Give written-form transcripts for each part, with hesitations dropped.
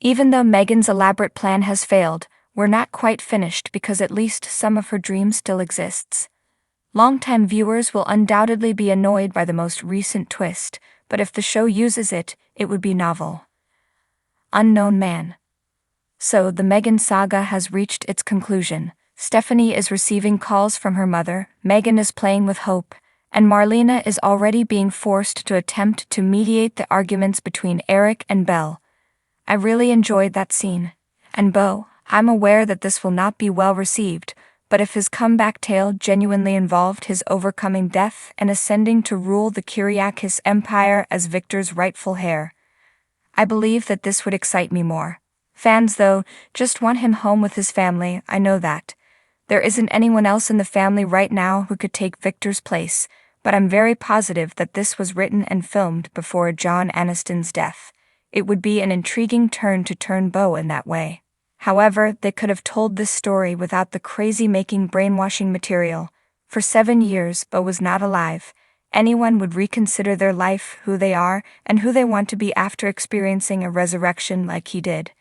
Even though Megan's elaborate plan has failed, we're not quite finished because at least some of her dream still exists. Longtime viewers will undoubtedly be annoyed by the most recent twist, but if the show uses it, it would be novel. Unknown man. So the Megan saga has reached its conclusion. Stephanie is receiving calls from her mother, Megan is playing with hope, and Marlena is already being forced to attempt to mediate the arguments between Eric and Belle. I really enjoyed that scene. And Beau, I'm aware that this will not be well received, but if his comeback tale genuinely involved his overcoming death and ascending to rule the Kyriakis Empire as Victor's rightful heir, I believe that this would excite me more. Fans, though, just want him home with his family, I know that. There isn't anyone else in the family right now who could take Victor's place, but I'm very positive that this was written and filmed before John Aniston's death. It would be an intriguing turn to turn Beau in that way. However, they could have told this story without the crazy-making brainwashing material. For 7 years, Beau was not alive. Anyone would reconsider their life, who they are, and who they want to be after experiencing a resurrection like he did.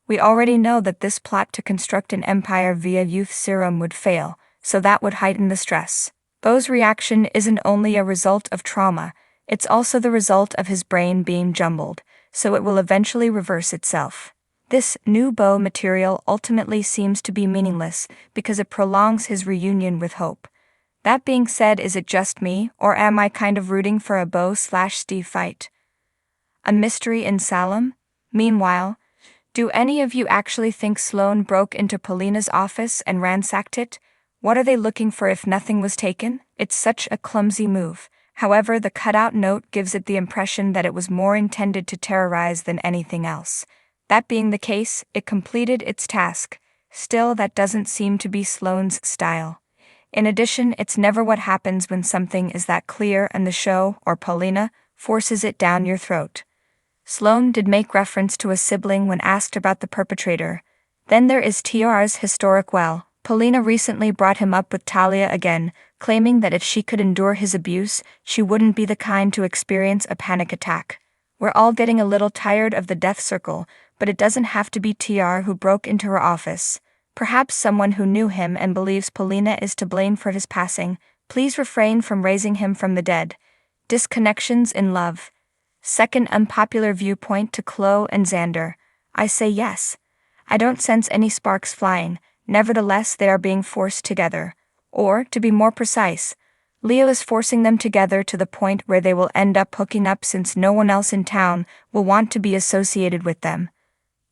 We already know that this plot to construct an empire via youth serum would fail, so that would heighten the stress. Beau's reaction isn't only a result of trauma, it's also the result of his brain being jumbled, so it will eventually reverse itself. This new Beau material ultimately seems to be meaningless because it prolongs his reunion with Hope. That being said, is it just me, or am I kind of rooting for a Beau/Steve fight? A mystery in Salem? Meanwhile, do any of you actually think Sloane broke into Polina's office and ransacked it? What are they looking for if nothing was taken? It's such a clumsy move. However, the cutout note gives it the impression that it was more intended to terrorize than anything else. That being the case, it completed its task. Still, that doesn't seem to be Sloane's style. In addition, it's never what happens when something is that clear and the show, or Polina, forces it down your throat. Sloane did make reference to a sibling when asked about the perpetrator. Then there is TR's historic well. Polina recently brought him up with Talia again, claiming that if she could endure his abuse, she wouldn't be the kind to experience a panic attack. We're all getting a little tired of the death circle, but it doesn't have to be TR who broke into her office. Perhaps someone who knew him and believes Polina is to blame for his passing. Please refrain from raising him from the dead. Disconnections in love. Second unpopular viewpoint to Chloe and Xander. I say yes. I don't sense any sparks flying, nevertheless they are being forced together. Or, to be more precise, Leo is forcing them together to the point where they will end up hooking up since no one else in town will want to be associated with them.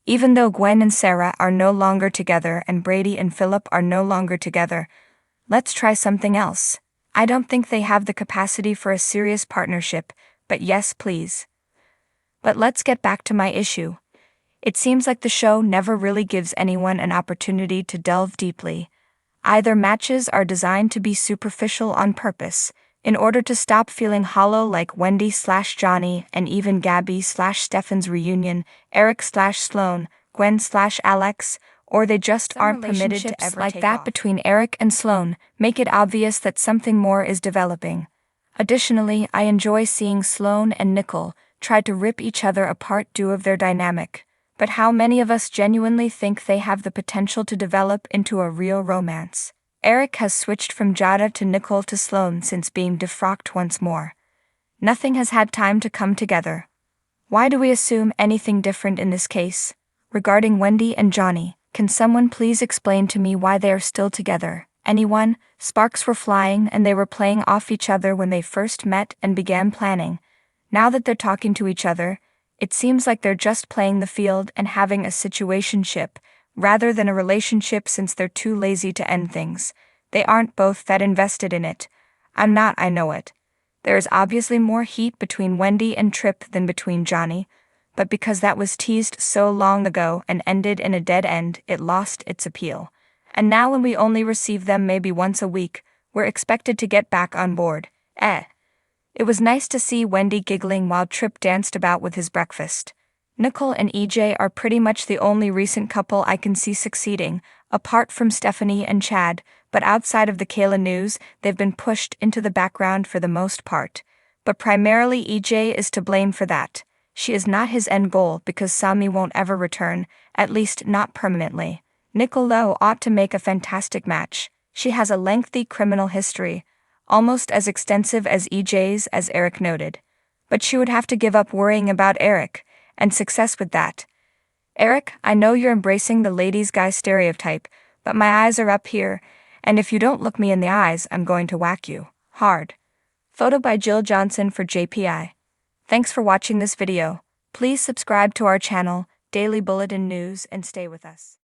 Even though Gwen and Sarah are no longer together and Brady and Philip are no longer together, let's try something else. I don't think they have the capacity for a serious partnership, but yes please. But let's get back to my issue. It seems like the show never really gives anyone an opportunity to delve deeply. Either matches are designed to be superficial on purpose, in order to stop feeling hollow like Wendy/Johnny and even Gabby/Stefan's reunion, Eric/Sloane, Gwen/Alex, or they just aren't permitted to ever like that between Eric and Sloane, make it obvious that something more is developing. Additionally, I enjoy seeing Sloane and Nicole try to rip each other apart due of their dynamic. But how many of us genuinely think they have the potential to develop into a real romance? Eric has switched from Jada to Nicole to Sloane since being defrocked once more. Nothing has had time to come together. Why do we assume anything different in this case? Regarding Wendy and Johnny, can someone please explain to me why they are still together? Anyone? Sparks were flying and they were playing off each other when they first met and began planning. Now that they're talking to each other, it seems like they're just playing the field and having a situationship, rather than a relationship since they're too lazy to end things. They aren't both that invested in it. I'm not, I know it. There is obviously more heat between Wendy and Tripp than between Johnny, but because that was teased so long ago and ended in a dead end, it lost its appeal. And now when we only receive them maybe once a week, we're expected to get back on board. It was nice to see Wendy giggling while Tripp danced about with his breakfast. Nicole and EJ are pretty much the only recent couple I can see succeeding, apart from Stephanie and Chad, but outside of the Kayla news, they've been pushed into the background for the most part. But primarily EJ is to blame for that. she is not his end goal because Sami won't ever return, at least not permanently. Nicolo ought to make a fantastic match. She has a lengthy criminal history, almost as extensive as EJ's, as Eric noted. But she would have to give up worrying about Eric, and success with that. Eric, I know you're embracing the ladies' guy stereotype, but my eyes are up here, and if you don't look me in the eyes, I'm going to whack you. Hard. Photo by Jill Johnson for JPI. Thanks for watching this video. Please subscribe to our channel, Daily Bulletin News, and stay with us.